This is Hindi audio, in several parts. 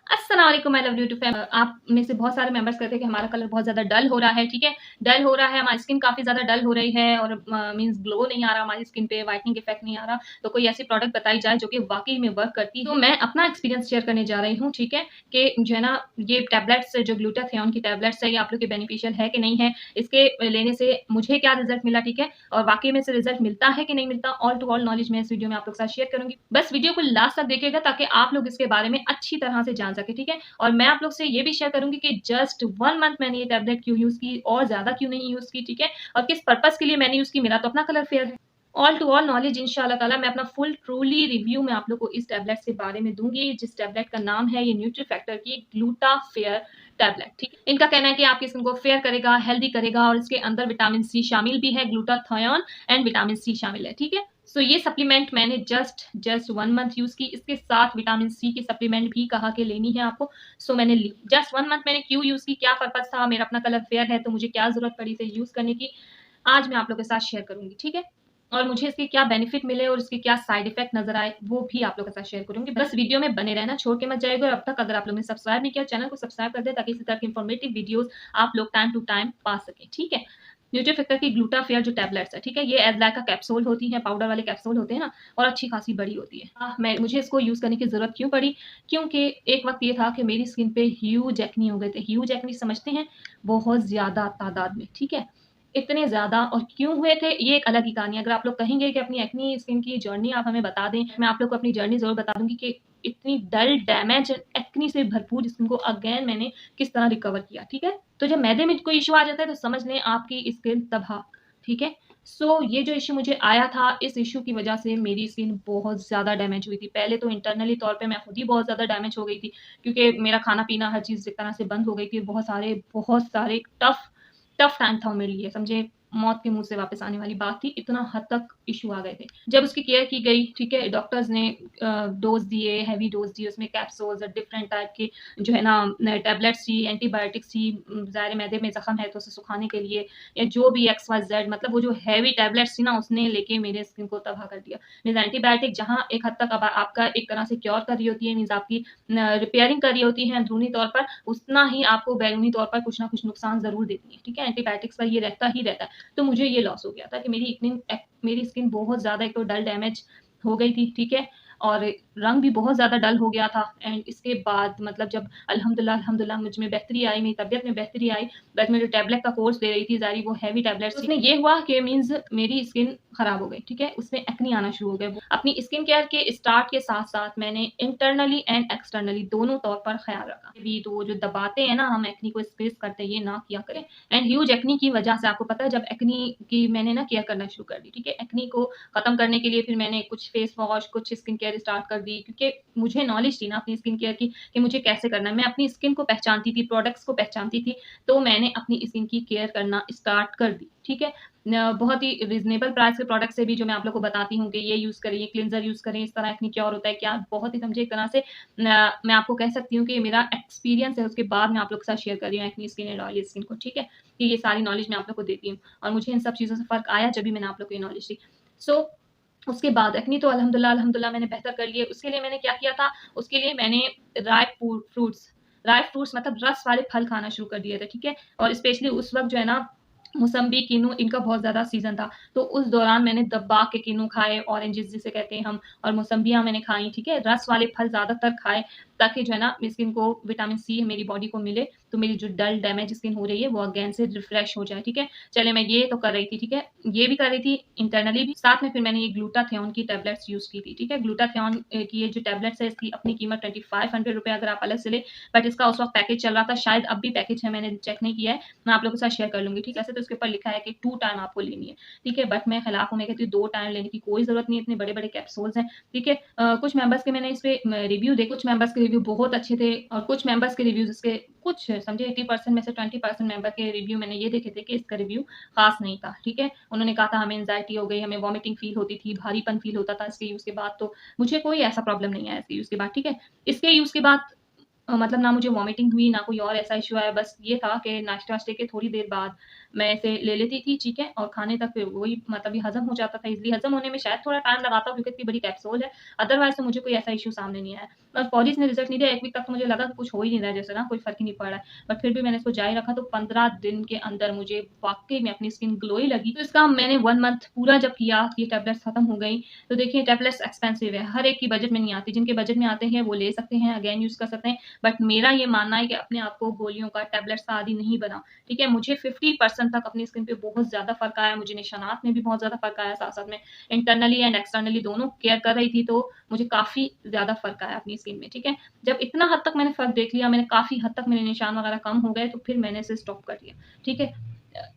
अस्सलाम वालेकुम माय लवली यूट्यूब फैमिली। आप में से बहुत सारे मेंबर्स कहते हैं कि हमारा कलर बहुत ज़्यादा डल हो रहा है, ठीक है? डल हो रहा है, हमारी स्किन काफ़ी ज़्यादा डल हो रही है और मीन्स ग्लो नहीं आ रहा हमारी स्किन पे, व्हाइटनिंग इफेक्ट नहीं आ रहा। तो कोई ऐसी प्रोडक्ट बताई जाए जो कि वाक़ई में वर्क करती है। तो मैं अपना एक्सपीरियंस शेयर करने जा रही हूँ, ठीक है? कि जो है ना ये टैबलेट्स जो ग्लूटाथियोन की टैबलेट्स है, ये आप लोग के बेनिफिशियल है कि नहीं है? इसके लेने से मुझे क्या रिज़ल्ट मिला, ठीक है? और वाक़ई में से रिज़ल्ट मिलता है कि नहीं मिलता, ऑल टू ऑल नॉलेज मैं इस वीडियो में आप लोग के साथ शेयर करूँगी। बस वीडियो को लास्ट तक देखिएगा ताकि आप लोग इसके बारे में अच्छी तरह से जान सकें, ठीक है? और मैं आप लोग से ये भी शेयर करूँगी कि जस्ट 1 मंथ मैंने ये टैबलेट क्यों यूज़ की और ज़्यादा क्यों नहीं यूज़ की, ठीक है? और किस पर्पज़ के लिए मैंने यूज़ की, मेरा तो अपना कलर फेयर है। ऑल टू ऑल नॉलेज इंशाअल्लाह ताला मैं अपना फुल ट्रूली रिव्यू मैं आप लोग को इस टैबलेट्स के बारे में दूँगी, जिस टैबलेट का नाम है ये न्यूट्रीफैक्टर की ग्लूटाफेयर टैबलेट, ठीक है? इनका कहना है कि आपकी स्किन को फेयर करेगा, हेल्दी करेगा और इसके अंदर विटामिन सी शामिल भी है, ग्लूटाथियोन एंड विटामिन सी शामिल है, ठीक है? सो ये सप्लीमेंट मैंने जस्ट 1 मंथ यूज़ की। इसके साथ विटामिन सी की सप्लीमेंट भी कहा कि लेनी है आपको। सो मैंने ली। जस्ट 1 मंथ मैंने क्यों यूज़ की, क्या पर्पज़ था, मेरा अपना कलर फेयर है तो मुझे क्या ज़रूरत पड़ी इसे यूज़ करने की, आज मैं आप लोगों के साथ शेयर करूँगी, ठीक है? और मुझे इसके क्या बेनिफिट मिले और इसके क्या साइड इफ़ेक्ट नज़र आए, वो भी आप लोगों के साथ शेयर करूँगी। बस वीडियो में बने रहना, छोड़ के मत जाइएगा और अब तक अगर आप लोगों ने सब्सक्राइब नहीं किया, चैनल को सब्सक्राइब कर दें ताकि इसी तरह की इन्फॉर्मेटिव वीडियोज़ आप लोग टाइम टू टाइम पा सकें, ठीक है? न्यूट्रीफिक्टर की ग्लूटाफेयर जो टैबलेट्स है, ठीक है? ये एज़ लाइक अ कैप्सूल होती हैं, पाउडर वाले कैप्सूल होते हैं ना और अच्छी खासी बड़ी होती है। मैं मुझे इसको यूज़ करने की ज़रूरत क्यों पड़ी? क्योंकि एक वक़्त ये था कि मेरी स्किन पे ह्यूज एक्ने हो गए थे। ह्यूज एक्ने समझते हैं? बहुत ज़्यादा तादाद में, ठीक है? इतने ज़्यादा और क्यों हुए थे, ये एक अलग ही कहानी है। अगर आप लोग कहेंगे कि अपनी एक्ने स्किन की जर्नी आप हमें बता दें, मैं आप लोग को अपनी जर्नी ज़रूर बता दूँगी कि इतनी डल, डैमेज, एक्ने से भरपूर स्किन को अगेन मैंने किस तरह रिकवर किया, ठीक है? तो जब मैदे में कोई इश्यू आ जाता है तो समझ लें आपकी स्किन तबाह, ठीक है? सो ये जो इश्यू मुझे आया था, इस इश्यू की वज़ह से मेरी स्किन बहुत ज़्यादा डैमेज हुई थी। पहले तो इंटरनली तौर पे मैं खुद ही बहुत ज़्यादा डैमेज हो गई थी क्योंकि मेरा खाना-पीना हर चीज़ एक तरह से बंद हो गई थी। बहुत सारे टफ़ टाइम था मेरे लिए, समझे? मौत के मुँह से वापस आने वाली बात थी, इतना हद तक इश्यू आ गए थे। जब उसकी केयर की गई, ठीक है? डॉक्टर्स ने डोज़ दिए, हेवी डोज़ दिए, उसमें कैप्सूल्स और डिफरेंट टाइप के जो है ना न टैबलेट्स थी, एंटीबायोटिक्स थी, ज़ाहिर है मैदे में ज़ख्म है तो उसे सुखाने के लिए या जो भी एक्स, वाई, ज़ेड मतलब वो जो हेवी टैबलेट्स थी ना उसने लेके मेरे स्किन को तबाह कर दिया। मीन्स एंटीबायोटिक जहाँ एक हद तक अब आपका एक तरह से क्योर कर रही होती है, मीन्स आपकी रिपेयरिंग कर रही होती हैं अंदरूनी तौर पर, उतना ही आपको बैरूनी तौर पर कुछ ना कुछ नुकसान ज़रूर देती हैं, ठीक है? एंटीबायोटिक्स का ये रहता ही रहता है। तो मुझे ये लॉस हो गया था कि मेरी स्किन बहुत ज़्यादा एक तो डल डैमेज हो गई थी, ठीक है? और रंग भी बहुत ज़्यादा डल हो गया था एंड इसके बाद मतलब जब अल्हम्दुलिल्लाह मुझ में बेहतरी आई, मेरी तबीयत में बेहतरी आई, बट मैं जो टैबलेट का कोर्स ले रही थी ज़ाहिर वो हेवी टैबलेट्स थी। उसमें ये हुआ कि मीन्स मेरी स्किन खराब हो गई, ठीक है? उसमें एक्ने आना शुरू हो गए। वो अपनी स्किन केयर के स्टार्ट के साथ-साथ मैंने इंटरनली एंड एक्सटर्नली दोनों तौर पर ख़्याल रखा। भी तो वो जो दबाते हैं ना हम एक्ने को स्क्वीज़ करते हैं, ये ना किया करें। एंड ह्यूज एक्ने की वजह से आपको पता है जब एक्ने की मैंने ना केयर करना शुरू कर दी, ठीक है? एक्ने को खत्म करने के लिए फिर मैंने कुछ फेस वॉश, कुछ स्किन केयर स्टार्ट कर दी क्योंकि मुझे नॉलेज थी ना अपनी स्किन केयर की कि मुझे कैसे करना है। मैं अपनी स्किन को पहचानती थी, प्रोडक्ट्स को पहचानती थी, तो मैंने अपनी स्किन की केयर करना स्टार्ट कर दी, ठीक है? बहुत ही रीज़नेबल प्राइस के प्रोडक्ट से भी जो मैं आप लोग को बताती हूँ कि ये यूज़ करें, ये क्लींजर यूज़ करें, इस तरह एक्ने क्योर होता है क्या, बहुत ही समझे एक तरह से मैं आपको कह सकती हूँ कि मेरा एक्सपीरियंस है, उसके बाद मैं आप लोग के साथ शेयर कर रही हूँ acne skin and oily skin को, ठीक है? कि ये सारी नॉलेज मैं आप लोग को देती हूँ और मुझे इन सब चीज़ों से फ़र्क आया जब भी मैंने आप लोग को ये नॉलेज दी। सो उसके बाद एक्ने तो अल्हम्दुलिल्लाह मैंने बेहतर कर लिए। उसके लिए मैंने क्या किया था, उसके लिए मैंने ड्राई फ्रूट्स मतलब रस वाले फल खाना शुरू कर दिए थे, ठीक है? और स्पेशली उस वक़्त जो है ना मौसम्बी, किन्नू इनका बहुत ज़्यादा सीज़न था। तो उस दौरान मैंने दबा के किन्नू खाए, ऑरेंजेस जिसे कहते हैं हम और मौसम्बियाँ मैंने खाई, ठीक है? रस वाले फल ज़्यादातर खाए ताकि जो है ना मेरी स्किन को विटामिन सी मेरी बॉडी को मिले, तो मेरी जो डल डैमेज स्किन हो रही है वो अगेन से रिफ्रेश हो जाए, ठीक है? चलिए मैं ये तो कर रही थी, ठीक है? ये भी कर रही थी इंटरनली भी, साथ में फिर मैंने ये ग्लूटाथियोन की टैबलेट्स यूज़ की थी, ठीक है? ग्लूटाथियोन की ये जो टैबलेट्स है इसकी अपनी कीमत ₹2500 अगर आप अलग से लें, बट इसका उस वक़्त पैकेज चल रहा था, शायद अब भी पैकेज है मैंने चेक नहीं किया है। मैं आप लोगों के साथ शेयर कर लूँगी, ठीक है? ऐसे तो इसके ऊपर लिखा है कि 2 टाइम आपको लेनी है, ठीक है? बट मैं खिलाफ हूँ, मैं कहती हूँ 2 टाइम लेने की कोई ज़रूरत नहीं है, इतने बड़े-बड़े कैप्सूल्स हैं, ठीक है? कुछ मेंबर्स के मैंने इस पे रिव्यू देखे, कुछ मेंबर्स के रिव्यू बहुत अच्छे थे और कुछ मेंबर्स के रिव्यूज़ इसके कुछ समझे 80% में से 20% मेंबर के रिव्यू मैंने ये देखे थे कि इसका रिव्यू ख़ास नहीं था, ठीक है? उन्होंने कहा था हमें एंग्ज़ायटी हो गई, हमें वॉमिटिंग फ़ील होती थी, भारीपन फ़ील होता था इसके यूज़ के बाद, तो मुझे कोई ऐसा प्रॉब्लम नहीं आया इसके यूज़ के बाद, ठीक है? इसके यूज़ के बाद मतलब ना मुझे वॉमिटिंग हुई, ना कोई और ऐसा इश्यू आया, बस ये था कि नाश्ते-वाश्ते के थोड़ी देर बाद मैं इसे ले लेती थी, ठीक है? और खाने तक फिर वही मतलब ये हज़म हो जाता था, ईज़िली हज़म होने में शायद थोड़ा टाइम लगाता क्योंकि इतनी बड़ी कैप्सूल है, अदरवाइज़ तो मुझे कोई ऐसा इश्यू सामने नहीं आया। और फौरी इसने रिज़ल्ट नहीं दिया, 1 वीक तक तो मुझे लगा कि कुछ हो ही नहीं रहा है जैसे ना, कोई फ़र्क ही नहीं पड़ रहा है। बट फिर भी मैंने इसको जारी रखा तो 15 दिन के अंदर मुझे वाक़ई में अपनी स्किन ग्लोई लगी। तो इसका मैंने 1 मंथ पूरा जब किया, ये टैबलेट्स खत्म हो गई, तो देखिए टैबलेट्स एक्सपेंसिव है, हर एक की बजट में नहीं आती। जिनके बजट में आते हैं वो ले सकते हैं, अगेन यूज़ कर सकते हैं। बट मेरा ये मानना है कि अपने आप को गोलियों का, टैबलेट्स का आदी नहीं बनाओ, ठीक है? मुझे 50% तक अपनी स्किन पे बहुत ज़्यादा फ़र्क आया, मुझे निशानात में भी बहुत ज़्यादा फ़र्क आया, साथ-साथ में इंटरनली एंड एक्सटर्नली दोनों केयर कर रही थी, तो मुझे काफ़ी ज़्यादा फ़र्क आया अपनी स्किन में, ठीक है? जब इतना हद तक मैंने फ़र्क देख लिया, मैंने काफ़ी हद तक मेरे निशान वगैरह कम हो गए, तो फिर मैंने इसे स्टॉप कर दिया, ठीक है?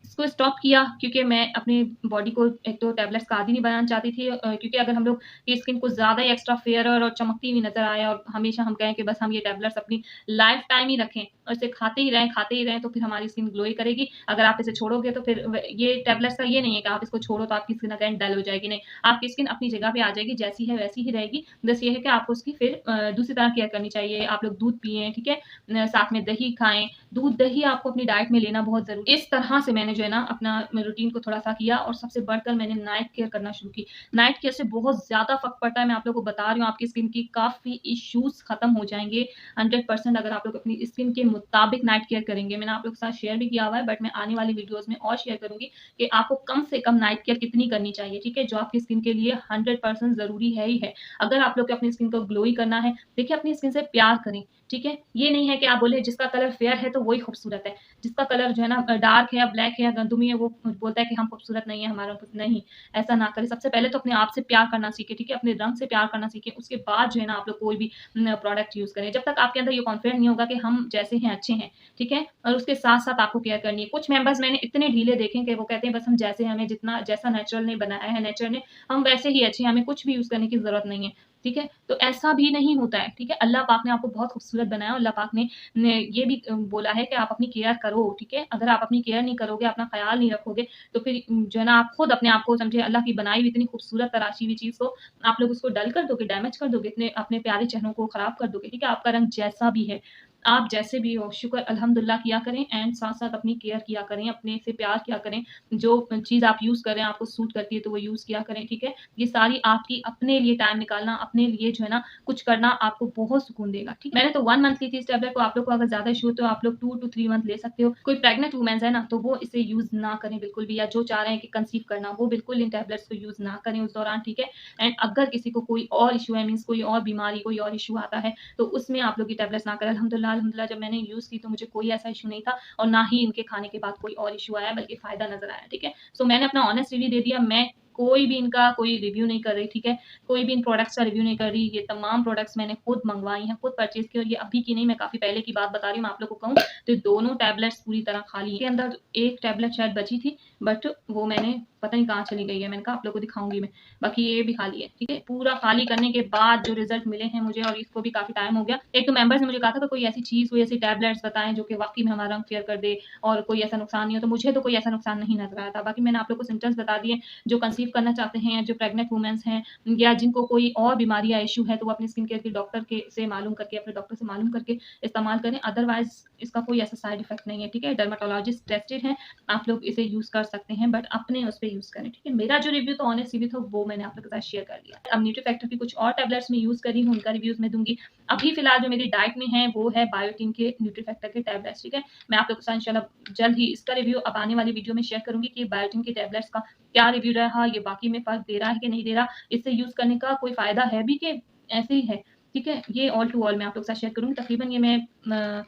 इसको स्टॉप किया क्योंकि मैं अपनी बॉडी को एक तो टैबलेट्स का आदी नहीं बनाना चाहती थी, क्योंकि अगर हम लोग की स्किन को ज़्यादा ही एक्स्ट्रा फेयर और चमकती हुई नज़र आए और हमेशा हम कहें कि बस हम ये टैबलेट्स अपनी लाइफ टाइम ही रखें और इसे खाते ही रहें, तो फिर हमारी स्किन ग्लो ही करेगी। अगर आप इसे छोड़ोगे तो फिर ये टैबलेट्स का ये नहीं है कि आप इसको छोड़ो तो आपकी स्किन अगेन डल हो जाएगी, नहीं। आपकी स्किन अपनी जगह पे आ जाएगी, जैसी है वैसी ही रहेगी। बस ये है कि आपको उसकी फिर दूसरी तरह केयर करनी चाहिए। आप लोग दूध पिएँ, ठीक है? साथ में दही खाएँ, दूध, दही आपको अपनी डाइट में लेना बहुत ज़रूरी है। इस तरह से मैंने जो है ना अपना रूटीन को थोड़ा-सा किया और सबसे बढ़कर मैंने नाइट केयर करना शुरू की। नाइट केयर से बहुत ज़्यादा फ़र्क पड़ता है, मैं आप लोगों को बता रही हूँ, आपकी स्किन की काफ़ी इश्यूज़ खत्म हो जाएँगे 100% अगर आप लोग अपनी स्किन के मुताबिक नाइट केयर करेंगे। मैंने आप लोगों के साथ शेयर भी किया हुआ है, बट मैं आने वाली वीडियोज़ में और शेयर करूँगी कि आपको कम से कम नाइट केयर कितनी करनी चाहिए, ठीक है? जो आपकी स्किन के लिए 100% ज़रूरी है ही है। अगर आप लोग को अपनी स्किन को ग्लोई करना है, देखिए अपनी स्किन से प्यार करें, ठीक है? ये नहीं है कि आप बोले जिसका कलर फेयर है तो वही खूबसूरत है। जिसका कलर जो है ना डार्क है या ब्लैक है या गंदुमी है, वो बोलता है कि हम खूबसूरत नहीं है, हमारा नहीं, ऐसा ना करें। सबसे पहले तो अपने आप से प्यार करना सीखें, ठीक है? अपने रंग से प्यार करना सीखें, उसके बाद जो है ना आप लोग कोई भी प्रोडक्ट यूज़ करें। जब तक आपके अंदर ये कॉन्फिडेंट नहीं होगा कि हम जैसे हैं अच्छे हैं, ठीक है? और उसके साथ-साथ आपको केयर करनी है। कुछ मेंबर्स मैंने इतने ढीले देखे हैं कि वो कहते हैं बस हम जैसे हैं, हमें जितना जैसा नेचुरल ने बनाया है नेचर ने, हम वैसे ही अच्छे हैं, हमें कुछ भी यूज़ करने की ज़रूरत नहीं है, ठीक है? तो ऐसा भी नहीं होता है, ठीक है? अल्लाह पाक ने आपको बहुत खूबसूरत बनाया और अल्लाह पाक ने ये भी बोला है कि आप अपनी केयर करो, ठीक है? अगर आप अपनी केयर नहीं करोगे, अपना ख़्याल नहीं रखोगे, तो फिर जो है ना आप खुद अपने आप को समझिए अल्लाह की बनाई हुई इतनी खूबसूरत तराशी हुई चीज़ को आप लोग उसको डल कर दोगे, डैमेज कर दोगे, इतने अपने प्यारे चेहरों को ख़राब कर दोगे, ठीक है? आपका रंग जैसा भी है, आप जैसे भी हो, शुक्र अल्हम्दुलिल्लाह किया करें एंड साथ-साथ अपनी केयर किया करें, अपने से प्यार किया करें। जो चीज़ आप यूज़ कर रहे हैं, आपको सूट करती है, तो वो यूज़ किया करें, ठीक है? ये सारी आपकी अपने लिए टाइम निकालना, अपने लिए जो है ना कुछ करना आपको बहुत सुकून देगा, ठीक है? मैंने तो 1 मंथ ली थी इस टैबलेट को, आप लोग को अगर ज़्यादा इश्यू हो तो आप लोग 2 टू 3 मंथ ले सकते हो। कोई प्रेग्नेंट वूमेन्स है ना, तो वो इसे यूज़ ना करें बिल्कुल भी, या जो चाह रहे हैं कि कंसीव करना, वो बिल्कुल इन टैबलेट्स को यूज़ ना करें उस दौरान, ठीक है? एंड अगर किसी को कोई और इश्यू है, मीन्स कोई और बीमारी, कोई और इश्यू आता है, तो उसमें आप लोग ये टैबलेट्स ना करें। अल्हम्दुलिल्लाह जब मैंने यूज़ की तो मुझे कोई ऐसा इश्यू नहीं था और ना ही इनके खाने के बाद कोई और इश्यू आया, बल्कि फ़ायदा नज़र आया, ठीक है? सो मैंने अपना ऑनेस्ट रिव्यू दे दिया, मैं कोई भी इनका कोई रिव्यू नहीं कर रही, ठीक है? कोई भी इन प्रोडक्ट्स का रिव्यू नहीं कर रही, ये तमाम प्रोडक्ट्स मैंने खुद मँगवाई हैं, खुद परचेज़ की और ये अभी की नहीं, मैं काफ़ी पहले की बात बता रही हूँ, मैं आप लोग को कहूँ तो दोनों टैबलेट्स पूरी तरह खाली हैं। इसके अंदर एक टैबलेट शायद बची थी, बट वो मैंने पता नहीं कहाँ चली गई है, मैंने कहा आप लोग को दिखाऊँगी मैं। बाकी ये भी खाली है, ठीक है? पूरा खाली करने के बाद जो रिज़ल्ट मिले हैं मुझे और इसको भी काफ़ी टाइम हो गया। एक तो मेंबर्स ने मुझे कहा था कि कोई ऐसी चीज़, कोई ऐसी टैबलेट्स बताएँ जो कि वाक़ई में हमारा रंग फेयर कर दे और कोई ऐसा नुकसान नहीं हो, तो मुझे तो कोई ऐसा नुकसान नहीं नज़र आया था। बाकी मैंने आप लोग को सिम्पटम्स बता दिए, जो कंसीव करना चाहते हैं, जो प्रेग्नेंट वूमेन्स हैं या जिनको कोई और बीमारी या इश्यू है, तो वो अपनी स्किन केयर के डॉक्टर के से मालूम करके, अपने डॉक्टर से मालूम करके इस्तेमाल करें। अदरवाइज़ इसका कोई ऐसा साइड इफ़ेक्ट नहीं है, ठीक है? डर्मेटोलॉजिस्ट टेस्टेड हैं, आप लोग इसे यूज़ कर सकते हैं, बट अपने उस पे यूज़ करें, ठीक है? मेरा जो रिव्यू था, ऑनेस्ट रिव्यू था, वो मैंने आप लोग के साथ शेयर कर दिया। अब न्यूट्रीफैक्टर की कुछ और टैबलेट्स मैं यूज़ कर रही हूँ, उनका रिव्यूज़ मैं दूँगी। अभी फ़िलहाल जो मेरी डाइट में है, वो है बायोटिन के न्यूट्रीफैक्टर के टैबलेट्स, ठीक है? मैं आप लोग के साथ इंशाल्लाह जल्द ही इसका रिव्यू अब आने वाली वीडियो में शेयर करूँगी कि बायोटिन के टैबलेट्स का क्या रिव्यू रहा, ये वाक़ई में फ़र्क दे रहा है कि नहीं दे रहा, इससे यूज़ करने का कोई फ़ायदा है भी कि ऐसे ही है, ठीक है? ये ऑल टू ऑल मैं आप लोग के साथ शेयर करूँगी। तकरीबन ये मैं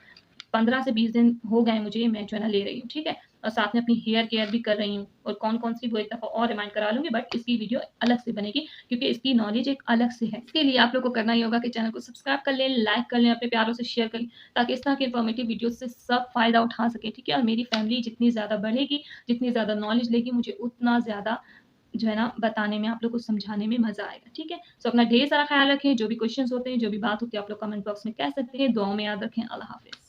15 से 20 दिन हो गए मुझे, मैं जो है ना ले रही हूँ, ठीक है? और साथ में अपनी हेयर केयर भी कर रही हूँ और कौन-कौन सी वो एक दफ़ा और रिमाइंड करा लूँगी, बट इसकी वीडियो अलग से बनेगी क्योंकि इसकी नॉलेज एक अलग से है। इसके लिए आप लोग को करना ये होगा कि चैनल को सब्सक्राइब कर लें, लाइक कर लें, अपने प्यारों से शेयर करें ताकि इस तरह की इन्फॉर्मेटिव वीडियोज़ से सब फ़ायदा उठा सकें, ठीक है? और मेरी फैमिली जितनी ज़्यादा बढ़ेगी, जितनी ज़्यादा नॉलेज लेगी, मुझे उतना ज़्यादा जो है ना बताने में, आप लोग को समझाने में मज़ा आएगा, ठीक है? सो अपना ढेर सारा ख़्याल रखें, जो भी क्वेश्चन्स होते हैं, जो भी बात होती है, आप लोग कमेंट बॉक्स में कह सकते हैं। दुआओं में याद रखें। अल्लाह हाफ़िज़।